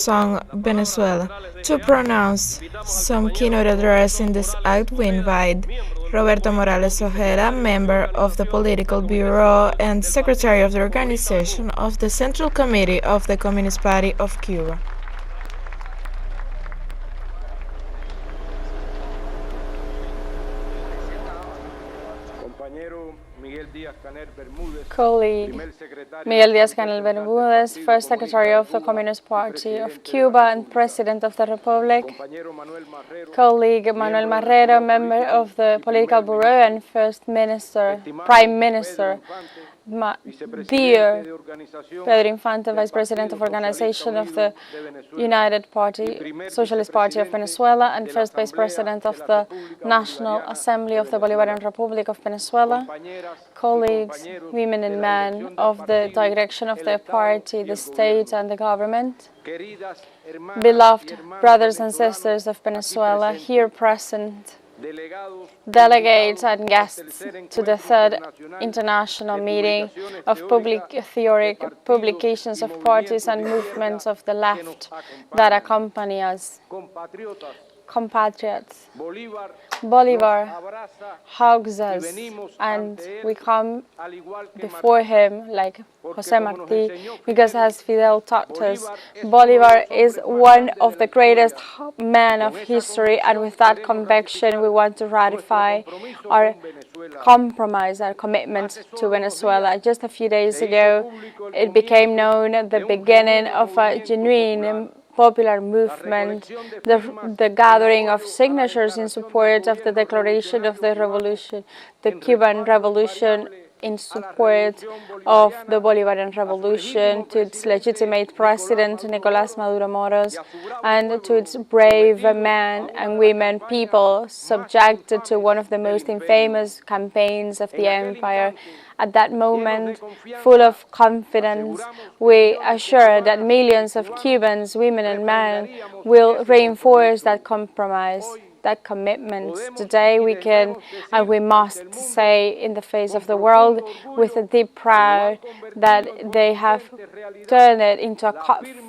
song Venezuela. To pronounce some keynote address in this act, we invite Roberto Ojeda, member of the Political Bureau and Secretary of the Organization of the Central Committee of the Communist Party of Cuba. Colleague Miguel Díaz-Canel Bermúdez, First Secretary of the Communist Party of Cuba and President of the Republic. Colleague Manuel Marrero, member of the Political Bureau and Prime Minister. Dear Pedro Infante, Vice President of Organization of the United Party, Socialist Party of Venezuela, and First Vice President of the National Assembly of the Bolivarian Republic of Venezuela, colleagues, women and men of the direction of the party, the state and the government, beloved brothers and sisters of Venezuela here present, delegates and guests to the third international meeting of public theoric publications of parties and movements of the left that accompany us. Compatriots, Bolivar hugs us, and we come before him like José Martí, because as Fidel taught us, Bolivar is one of the greatest men of history, and with that conviction we want to ratify our compromise, our commitment to Venezuela. Just a few days ago, it became known at the beginning of a genuine popular movement, the gathering of signatures in support of the declaration of the revolution, the Cuban Revolution, in support of the Bolivarian Revolution, to its legitimate president, Nicolás Maduro Moros, and to its brave men and women, people subjected to one of the most infamous campaigns of the empire. At that moment, full of confidence, we assure that millions of Cubans, women and men, will reinforce that compromise, that commitment. Today we can and we must say in the face of the world with a deep pride that they have turned it into a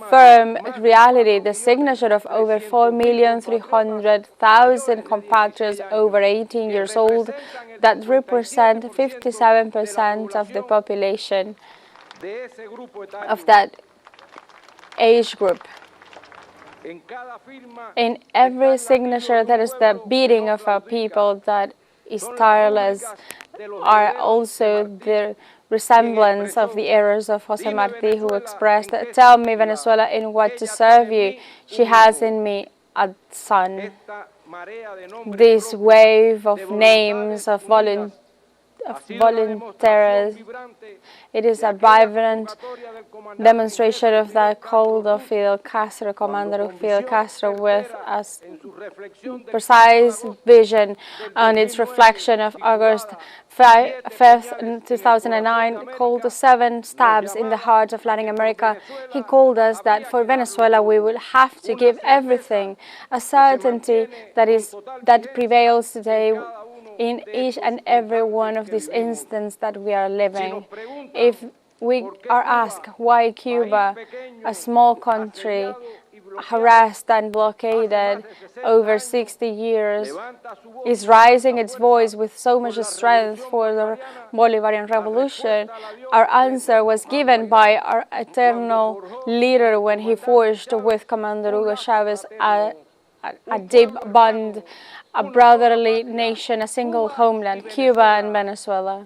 firm reality, the signature of over 4,300,000 compatriots over 18 years old that represent 57% of the population of that age group. In every signature, there is the beating of a people that is tireless, are also the resemblance of the errors of José Martí, who expressed, "Tell me, Venezuela, in what to serve you. She has in me a son." This wave of names of volunteers, it is a vibrant demonstration of the cult of Fidel Castro, Commander Fidel Castro, with a precise vision on its reflection of August 5th, 2009, called the 7 stabs in the heart of Latin America. He called us that for Venezuela we will have to give everything, a certainty that prevails today in each and every one of these instances that we are living. If we are asked why Cuba, a small country, harassed and blockaded over 60 years, is raising its voice with so much strength for the Bolivarian Revolution, our answer was given by our eternal leader when he forged with Commander Hugo Chavez a deep bond, a brotherly nation, a single homeland, Cuba and Venezuela.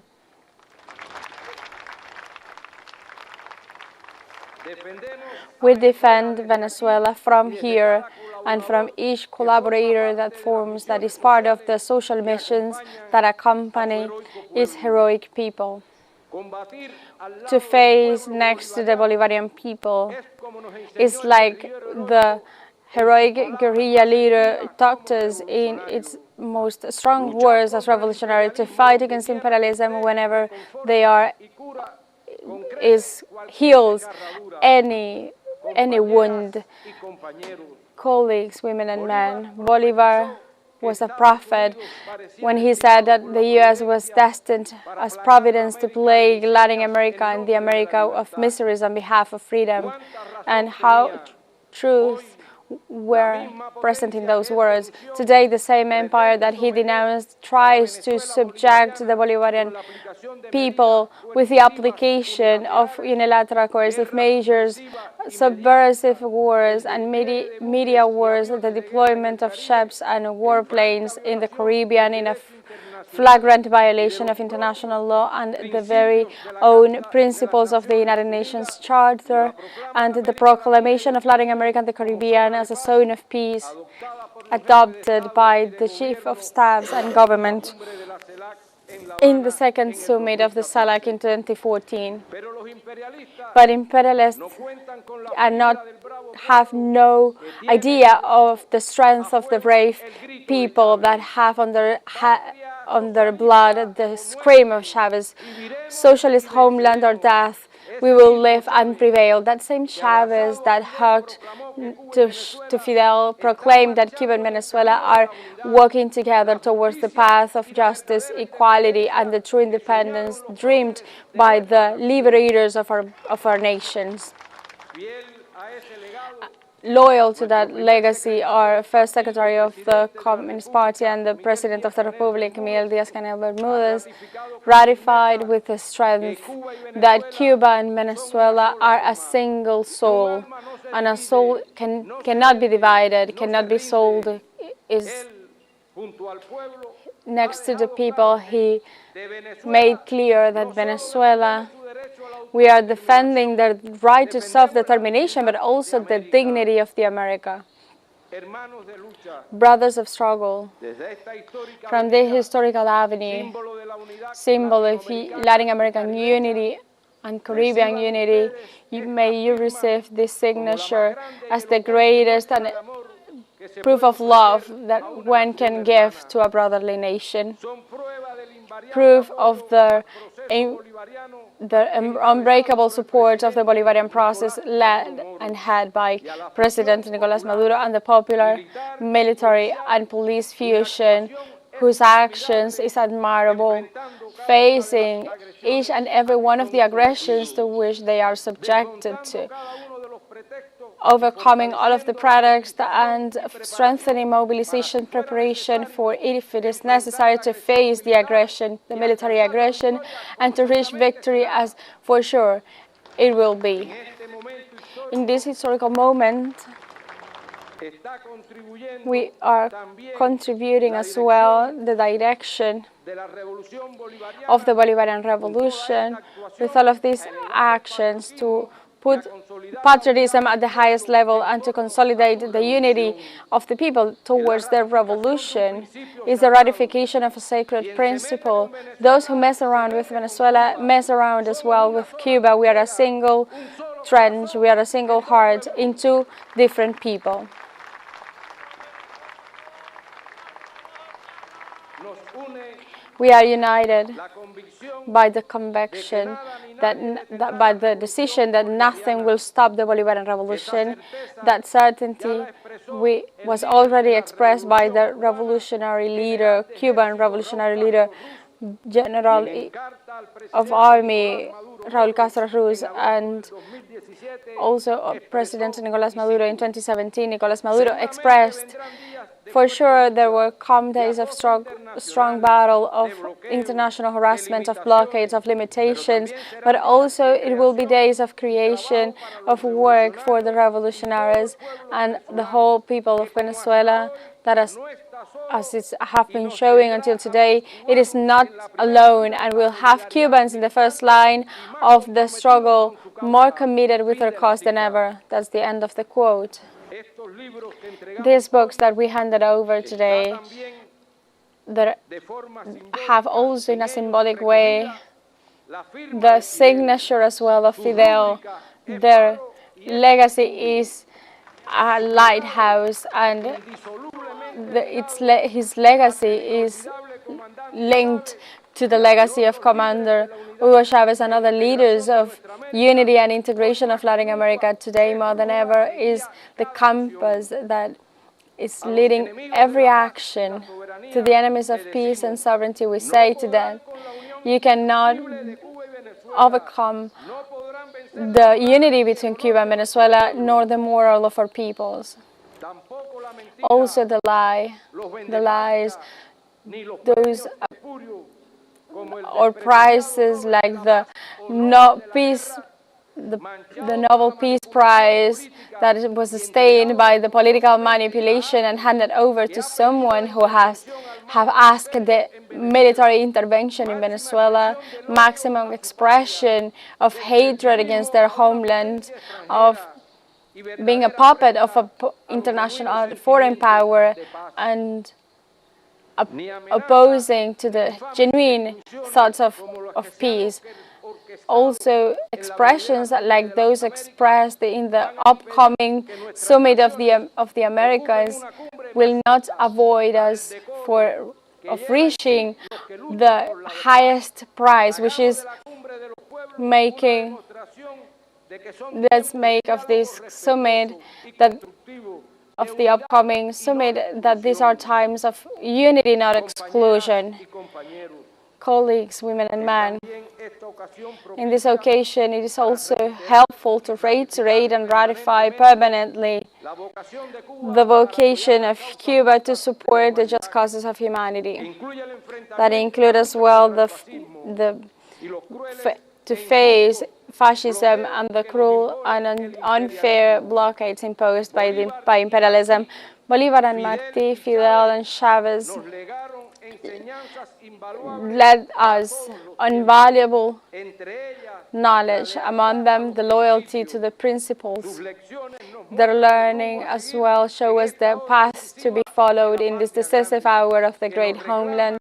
We defend Venezuela from here and from each collaborator that is part of the social missions that accompany its heroic people. To face next to the Bolivarian people is like the heroic guerrilla leader taught us in its most strong words as revolutionary, to fight against imperialism whenever heals any wound. Colleagues, women and men, Bolivar was a prophet when he said that the U.S. was destined as providence to plague Latin America and the America of miseries on behalf of freedom, and how truth were present in those words. Today, the same empire that he denounced tries to subject the Bolivarian people with the application of unilateral coercive measures, subversive wars and media wars, the deployment of ships and warplanes in the Caribbean in a flagrant violation of international law and the very own principles of the United Nations Charter, and the proclamation of Latin America and the Caribbean as a zone of peace adopted by the Chief of Staffs and government in the second summit of the CELAC in 2014. But imperialists have no idea of the strength of the brave people that have on their blood the scream of Chavez: socialist homeland or death, we will live and prevail. That same Chavez that hugged to Fidel proclaimed that Cuba and Venezuela are walking together towards the path of justice, equality, and the true independence dreamed by the liberators of our nations. Loyal to that legacy, our first secretary of the Communist Party and the President of the Republic, Miguel Díaz-Canel Bermúdez, ratified with the strength that Cuba and Venezuela are a single soul, and a soul cannot be divided, cannot be sold. Is next to the people, he made clear that Venezuela, we are defending the right to self-determination, but also the dignity of the America. Brothers of struggle, from this historical avenue, symbol of Latin American unity and Caribbean unity, may you receive this signature as the greatest and proof of love that one can give to a brotherly nation. Proof of the unbreakable support of the Bolivarian process led and had by President Nicolás Maduro and the popular military and police fusion whose actions is admirable, facing each and every one of the aggressions to which they are subjected to, overcoming all of the products and strengthening mobilization preparation for if it is necessary to face the aggression, the military aggression, and to reach victory, as for sure it will be. In this historical moment, we are contributing as well the direction of the Bolivarian Revolution with all of these actions to put patriotism at the highest level and to consolidate the unity of the people towards their revolution is the ratification of a sacred principle. Those who mess around with Venezuela mess around as well with Cuba. We are a single trench, we are a single heart in two different people. We are united by the conviction that by the decision that nothing will stop the Bolivarian Revolution. That certainty was already expressed by the revolutionary leader, Cuban revolutionary leader, General of Army Raúl Castro Ruz, and also President Nicolás Maduro in 2017. Nicolás Maduro expressed, for sure, there will come days of strong battle, of international harassment, of blockades, of limitations, but also it will be days of creation, of work for the revolutionaries and the whole people of Venezuela, that as it have been showing until today, it is not alone, and we'll have Cubans in the first line of the struggle, more committed with their cause than ever. That's the end of the quote. These books that we handed over today that have also in a symbolic way the signature as well of Fidel. Their legacy is a lighthouse, and his legacy is linked to the legacy of Commander Hugo Chavez and other leaders of unity and integration of Latin America. Today, more than ever, is the compass that is leading every action. To the enemies of peace and sovereignty, we say to them, you cannot overcome the unity between Cuba and Venezuela, nor the moral of our peoples. Also the lies, those or prizes like the Nobel Peace Prize that was sustained by the political manipulation and handed over to someone who have asked the military intervention in Venezuela, maximum expression of hatred against their homeland, of being a puppet of an international foreign power, and opposing to the genuine thoughts of peace. Also, expressions like those expressed in the upcoming summit of the Americas will not avoid us of reaching the highest prize, which is let's make of this summit of the upcoming summit that these are times of unity, not exclusion. Colleagues, women and men, in this occasion it is also helpful to reiterate and ratify permanently the vocation of Cuba to support the just causes of humanity. That includes as well to face fascism and the cruel and unfair blockades imposed by imperialism. Bolívar and Martí, Fidel and Chavez led us invaluable knowledge, among them the loyalty to the principles. Their learning as well show us the path to be followed in this decisive hour of the great homeland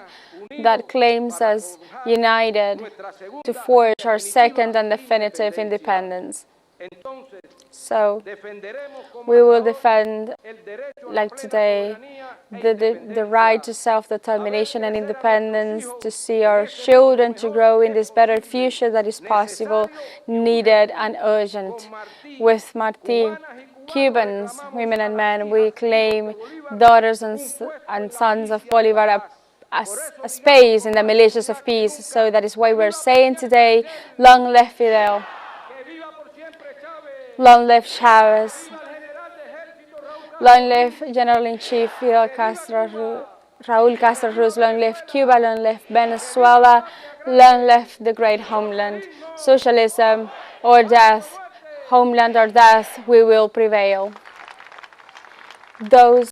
that claims us united to forge our second and definitive independence. So we will defend, like today, the right to self-determination and independence, to see our children to grow in this better future that is possible, needed and urgent. With Martí, Cubans, women and men, we claim daughters and sons of Bolívar a space in the militias of peace. So that is why we're saying today, long live Fidel, long live Chavez, long live General-in-Chief Fidel Castro, Raúl Castro Ruz, long live Cuba, long live Venezuela, long live the great homeland. Socialism or death, homeland or death, we will prevail. Those